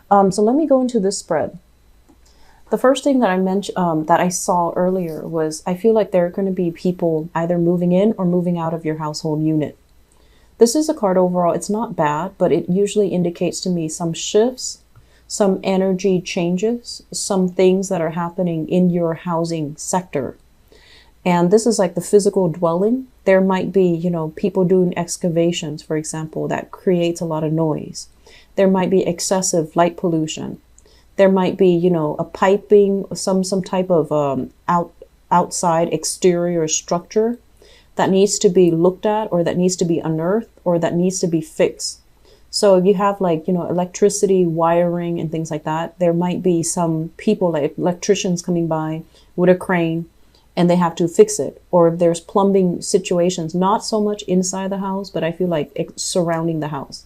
So let me go into this spread. The first thing that I mentioned, that I saw earlier was I feel like there are going to be people either moving in or moving out of your household unit. This is a card overall. It's not bad, but it usually indicates to me some shifts, some energy changes, some things that are happening in your housing sector. And this is like the physical dwelling. There might be, people doing excavations, for example, that creates a lot of noise. There might be excessive light pollution. There might be, a piping, some type of outside exterior structure that needs to be looked at, or that needs to be unearthed, or that needs to be fixed. So if you have electricity, wiring, and things like that, there might be some people, like electricians, coming by with a crane, and they have to fix it. Or if there's plumbing situations, not so much inside the house, but I feel like it's surrounding the house.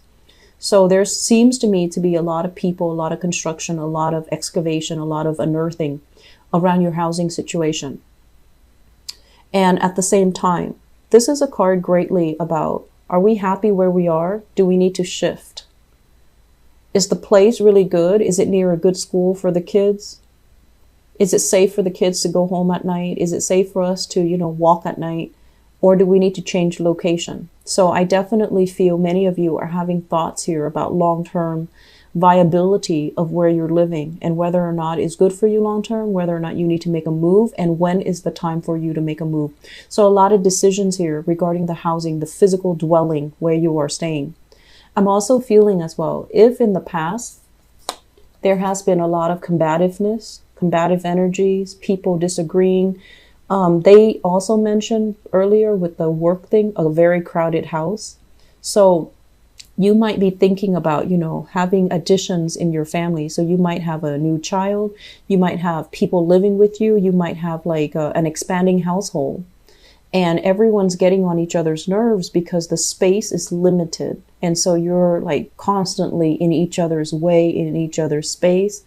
So there seems to me to be a lot of people, a lot of construction, a lot of excavation, a lot of unearthing around your housing situation. And at the same time, this is a card greatly about, are we happy where we are? Do we need to shift? Is the place really good? Is it near a good school for the kids? Is it safe for the kids to go home at night? Is it safe for us to, walk at night? Or do we need to change location? So I definitely feel many of you are having thoughts here about long-term viability of where you're living, and whether or not it's good for you long-term, whether or not you need to make a move, and when is the time for you to make a move. So a lot of decisions here regarding the housing, the physical dwelling where you are staying. I'm also feeling as well, if in the past there has been a lot of combativeness, combative energies, people disagreeing. They also mentioned earlier with the work thing, a very crowded house. So you might be thinking about, having additions in your family. So you might have a new child. You might have people living with you. You might have an expanding household. And everyone's getting on each other's nerves because the space is limited. And so you're constantly in each other's way, in each other's space.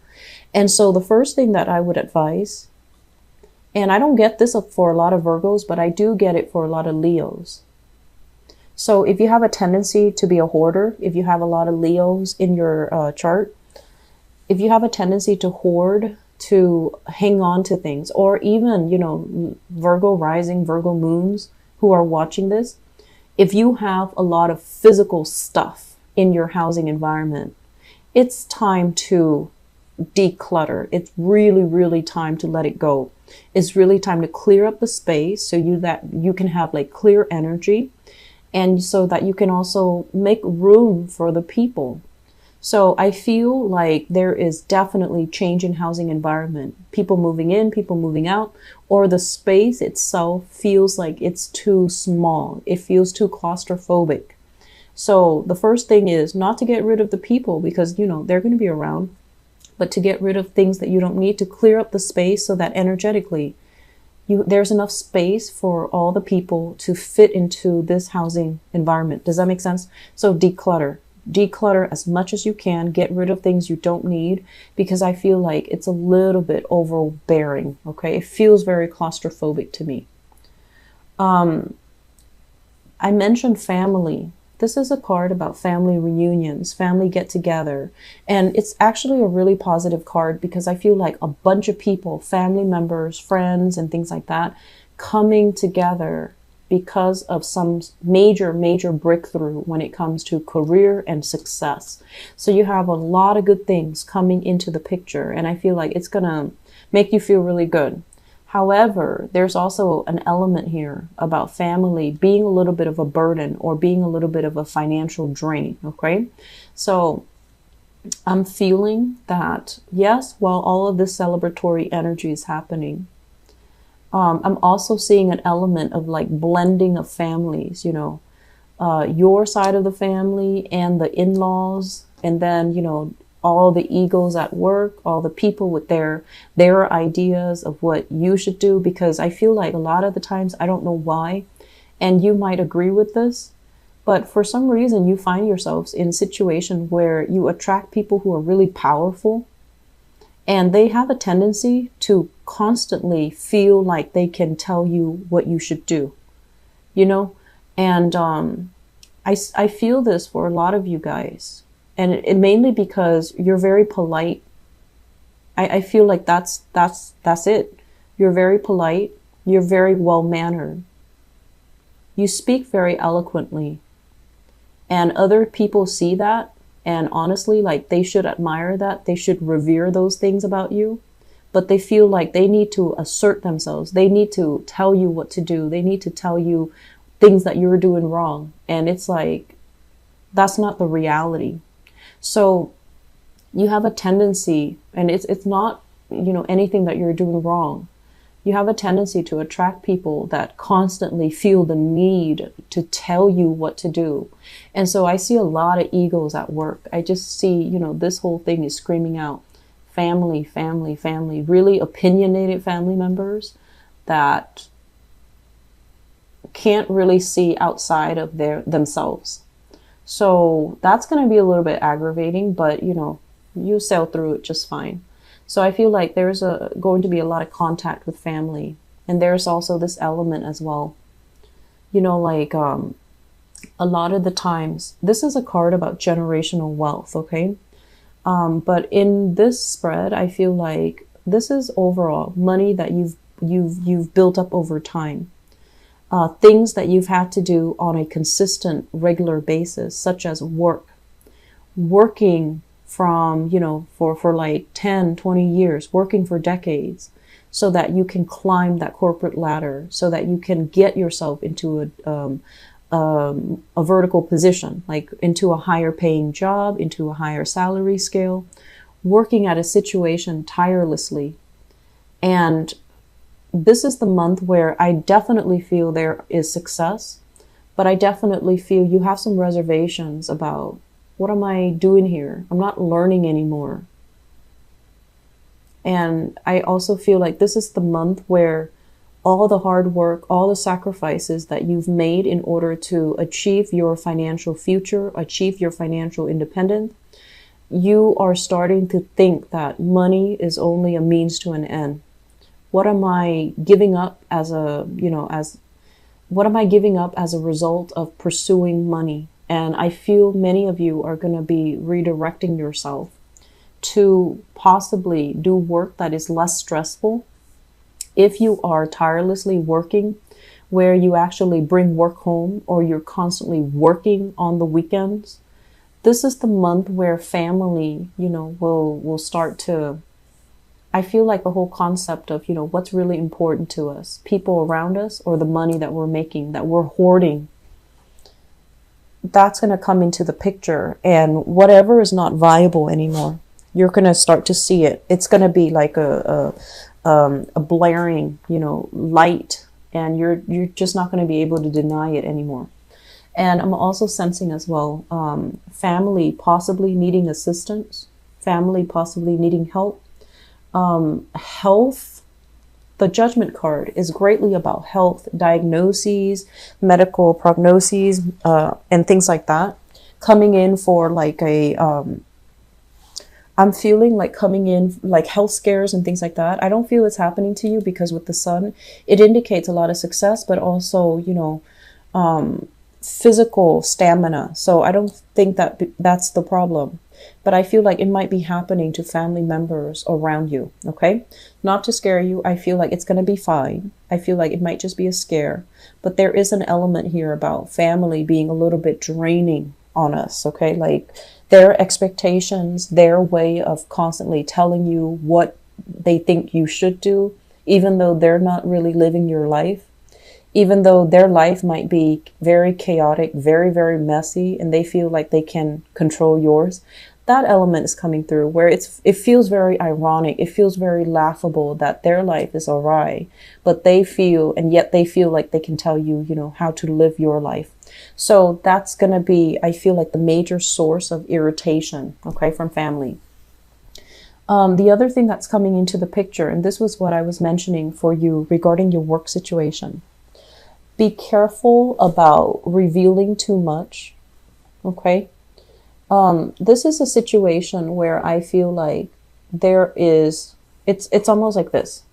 And so the first thing that I would advise, and I don't get this for a lot of Virgos, but I do get it for a lot of Leos. So if you have a tendency to be a hoarder, if you have a lot of Leos in your chart, if you have a tendency to hoard, to hang on to things, or even, Virgo rising, Virgo moons who are watching this, if you have a lot of physical stuff in your housing environment, it's time to declutter. It's really, really time to let it go. It's really time to clear up the space so you can have clear energy, and so that you can also make room for the people. So I feel like there is definitely change in housing environment. People moving in, people moving out, or the space itself feels like it's too small. It feels too claustrophobic. So the first thing is not to get rid of the people, because they're going to be around, but to get rid of things that you don't need, to clear up the space so that energetically there's enough space for all the people to fit into this housing environment. Does that make sense? So declutter as much as you can, get rid of things you don't need, because I feel like it's a little bit overbearing. Okay. It feels very claustrophobic to me. I mentioned family. This is a card about family reunions, family get together. And it's actually a really positive card, because I feel like a bunch of people, family members, friends, and things like that, coming together because of some major, major breakthrough when it comes to career and success. So you have a lot of good things coming into the picture, and I feel like it's going to make you feel really good. However, there's also an element here about family being a little bit of a burden, or being a little bit of a financial drain. Okay. So I'm feeling that, yes, while all of this celebratory energy is happening, I'm also seeing an element of blending of families, your side of the family and the in-laws, and then, all the egos at work, all the people with their ideas of what you should do. Because I feel like a lot of the times, I don't know why, and you might agree with this, but for some reason you find yourselves in a situation where you attract people who are really powerful, and they have a tendency to constantly feel like they can tell you what you should do, and I feel this for a lot of you guys. And it mainly because you're very polite. I feel like that's it. You're very polite. You're very well mannered. You speak very eloquently. And other people see that. And honestly, like, they should admire that. They should revere those things about you. But they feel like they need to assert themselves. They need to tell you what to do. They need to tell you things that you're doing wrong. And it's like, that's not the reality. So you have a tendency, and it's not, anything that you're doing wrong. You have a tendency to attract people that constantly feel the need to tell you what to do. And so I see a lot of egos at work. I just see, this whole thing is screaming out family, family, family, really opinionated family members that can't really see outside of themselves. So that's going to be a little bit aggravating, but you sail through it just fine. So I feel like there's going to be a lot of contact with family. And there's also this element as well. A lot of the times, this is a card about generational wealth, okay? But in this spread, I feel like this is overall money that you've built up over time. Things that you've had to do on a consistent, regular basis, such as working from, for like 10, 20 years, working for decades, so that you can climb that corporate ladder, so that you can get yourself into a vertical position, like into a higher paying job, into a higher salary scale, working at a situation tirelessly. And this is the month where I definitely feel there is success, but I definitely feel you have some reservations about, what am I doing here? I'm not learning anymore. And I also feel like this is the month where all the hard work, all the sacrifices that you've made in order to achieve your financial future, achieve your financial independence, you are starting to think that money is only a means to an end. What am I giving up what am I giving up as a result of pursuing money? And I feel many of you are going to be redirecting yourself to possibly do work that is less stressful. If you are tirelessly working, where you actually bring work home, or you're constantly working on the weekends, this is the month where family, will start to, I feel like the whole concept of, what's really important to us, people around us, or the money that we're making, that we're hoarding, that's going to come into the picture. And whatever is not viable anymore, you're going to start to see it. It's going to be like a blaring, light, and you're just not going to be able to deny it anymore. And I'm also sensing as well, family possibly needing assistance, family possibly needing help, health. The Judgment card is greatly about health, diagnoses, medical prognoses, and things like that. Coming in for like I'm feeling like coming in like health scares and things like that. I don't feel it's happening to you because with the sun, it indicates a lot of success, but also, physical stamina. So I don't think that that's the problem. But I feel like it might be happening to family members around you, okay? Not to scare you. I feel like it's going to be fine. I feel like it might just be a scare. But there is an element here about family being a little bit draining on us, okay? Like their expectations, their way of constantly telling you what they think you should do, even though they're not really living your life, even though their life might be very chaotic, very, very messy, and they feel like they can control yours. That element is coming through where it feels very ironic. It feels very laughable that their life is awry, but yet they feel like they can tell you, how to live your life. So that's going to be, I feel like, the major source of irritation, okay, from family. The other thing that's coming into the picture, and this was what I was mentioning for you regarding your work situation. Be careful about revealing too much, okay? This is a situation where I feel like it's almost like this.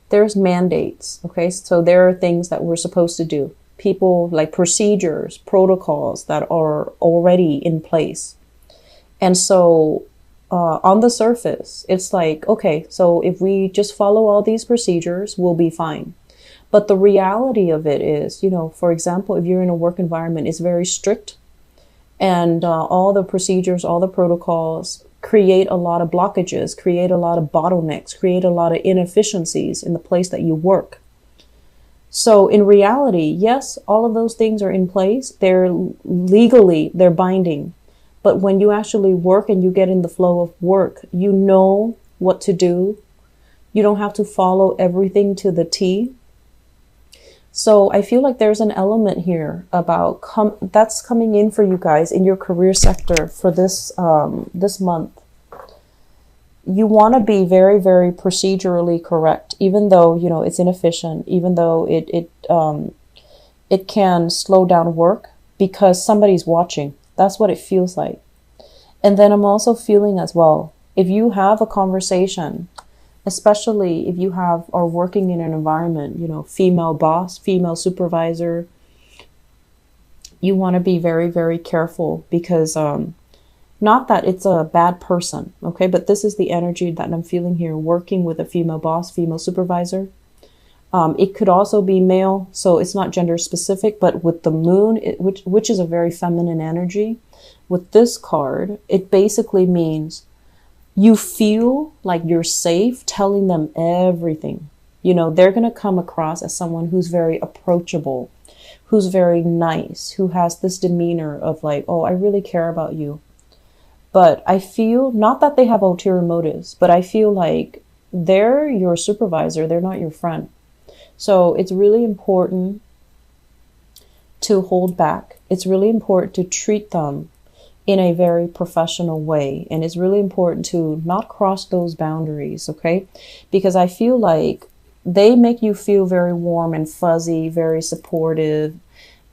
There's mandates, okay? So there are things that we're supposed to do. People, like procedures, protocols that are already in place. And so on the surface, it's like, okay, so if we just follow all these procedures, we'll be fine. But the reality of it is, for example, if you're in a work environment, it's very strict, and all the procedures, all the protocols create a lot of blockages, create a lot of bottlenecks, create a lot of inefficiencies in the place that you work. So in reality, yes, all of those things are in place. They're binding. But when you actually work and you get in the flow of work, you know what to do. You don't have to follow everything to the T. So I feel like there's an element here about that's coming in for you guys in your career sector for this this month. You want to be very, very procedurally correct, even though it's inefficient, even though it can slow down work because somebody's watching. That's what it feels like. And then I'm also feeling as well, if you have a conversation, especially if you are working in an environment, female boss, female supervisor, you want to be very, very careful because not that it's a bad person, okay, but this is the energy that I'm feeling here, working with a female boss, female supervisor. It could also be male, so it's not gender specific, but with the moon, which is a very feminine energy, with this card, it basically means you feel like you're safe telling them everything. They're going to come across as someone who's very approachable, who's very nice, who has this demeanor of like, oh, I really care about you. But I feel, not that they have ulterior motives, but I feel like they're your supervisor, they're not your friend. So it's really important to hold back. It's really important to treat them in a very professional way. And it's really important to not cross those boundaries, okay? Because I feel like they make you feel very warm and fuzzy, very supportive,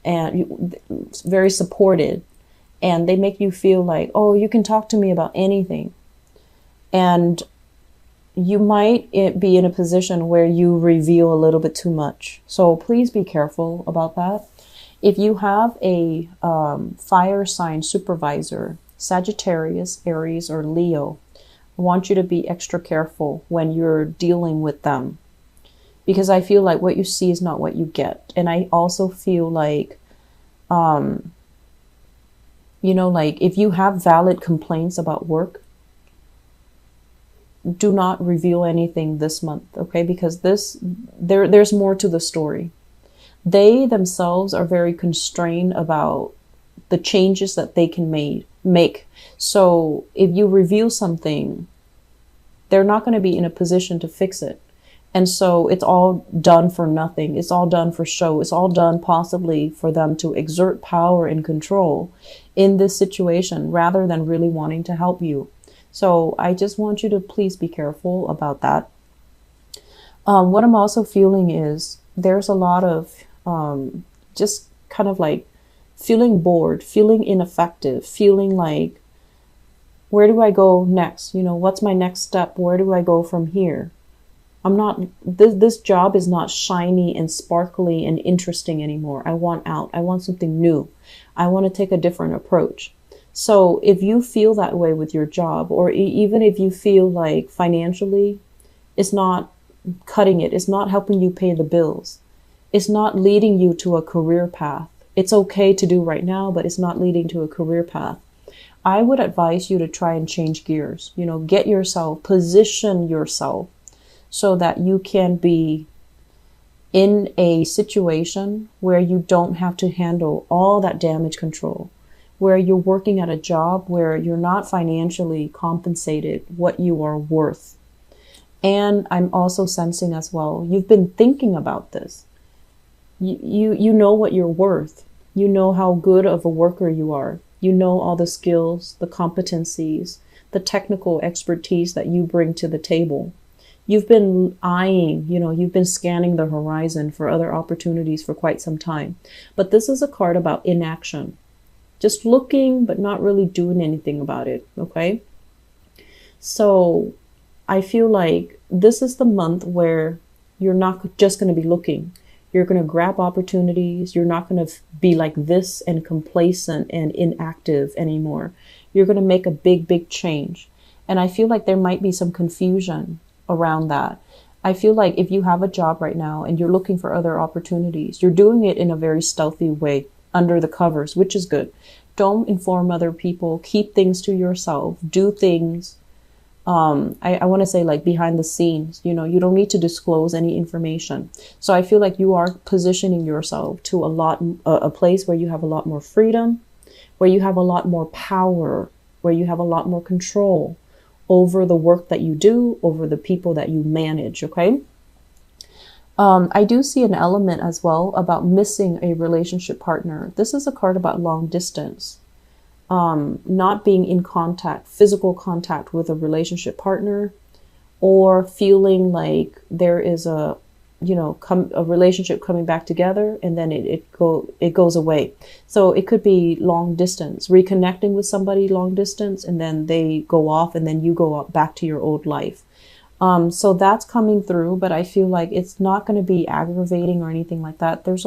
and very supported. And they make you feel like, oh, you can talk to me about anything. And you might be in a position where you reveal a little bit too much. So please be careful about that. If you have a fire sign supervisor, Sagittarius, Aries, or Leo, I want you to be extra careful when you're dealing with them. Because I feel like what you see is not what you get. And I also feel like, like if you have valid complaints about work, do not reveal anything this month, okay? Because there's more to the story. They themselves are very constrained about the changes that they can make. So if you reveal something, they're not going to be in a position to fix it. And so it's all done for nothing. It's all done for show. It's all done possibly for them to exert power and control in this situation rather than really wanting to help you. So I just want you to please be careful about that. What I'm also feeling is there's a lot of just kind of like feeling bored, feeling ineffective, feeling like, where do I go next? What's my next step? Where do I go from here? This job is not shiny and sparkly and interesting anymore. I want out. I want something new. I want to take a different approach. So if you feel that way with your job, or even if you feel like financially it's not cutting it, it's not helping you pay the bills, it's not leading you to a career path. It's okay to do right now, but it's not leading to a career path. I would advise you to try and change gears, get yourself, position yourself so that you can be in a situation where you don't have to handle all that damage control, where you're working at a job where you're not financially compensated what you are worth. And I'm also sensing as well, you've been thinking about this. You know what you're worth. You know how good of a worker you are. You know all the skills, the competencies, the technical expertise that you bring to the table. You've been eyeing, you've been scanning the horizon for other opportunities for quite some time. But this is a card about inaction. Just looking, but not really doing anything about it, okay? So I feel like this is the month where you're not just going to be looking. You're going to grab opportunities. You're not going to be like this and complacent and inactive anymore. You're going to make a big, big change. And I feel like there might be some confusion around that. I feel like if you have a job right now and you're looking for other opportunities, you're doing it in a very stealthy way under the covers, which is good. Don't inform other people. Keep things to yourself. Do things, I want to say like behind the scenes. You know, you don't need to disclose any information. So I feel like you are positioning yourself to a place where you have a lot more freedom, where you have a lot more power, where you have a lot more control over the work that you do, over the people that you manage, okay? I do see an element as well about missing a relationship partner. This is a card about long distance, not being in contact, physical contact with a relationship partner, or feeling like there is a relationship coming back together and then it goes away. So it could be long distance, reconnecting with somebody long distance, and then they go off and then you go back to your old life. So that's coming through, but I feel like it's not going to be aggravating or anything like that. There's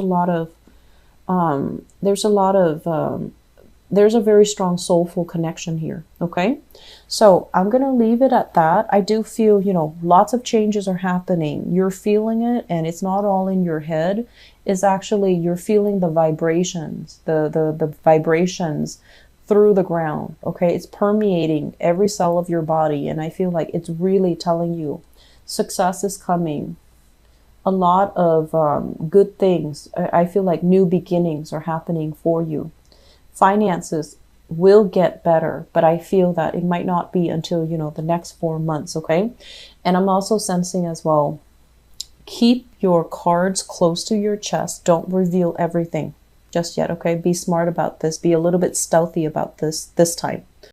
a very strong soulful connection here. Okay. So I'm going to leave it at that. I do feel, lots of changes are happening. You're feeling it, and it's not all in your head. It's actually, you're feeling the vibrations, the vibrations through the ground. Okay. It's permeating every cell of your body. And I feel like it's really telling you success is coming. A lot of good things. I feel like new beginnings are happening for you. Finances will get better, but I feel that it might not be until, the next 4 months. Okay. And I'm also sensing as well, keep your cards close to your chest. Don't reveal everything just yet. Okay. Be smart about this. Be a little bit stealthy about this time.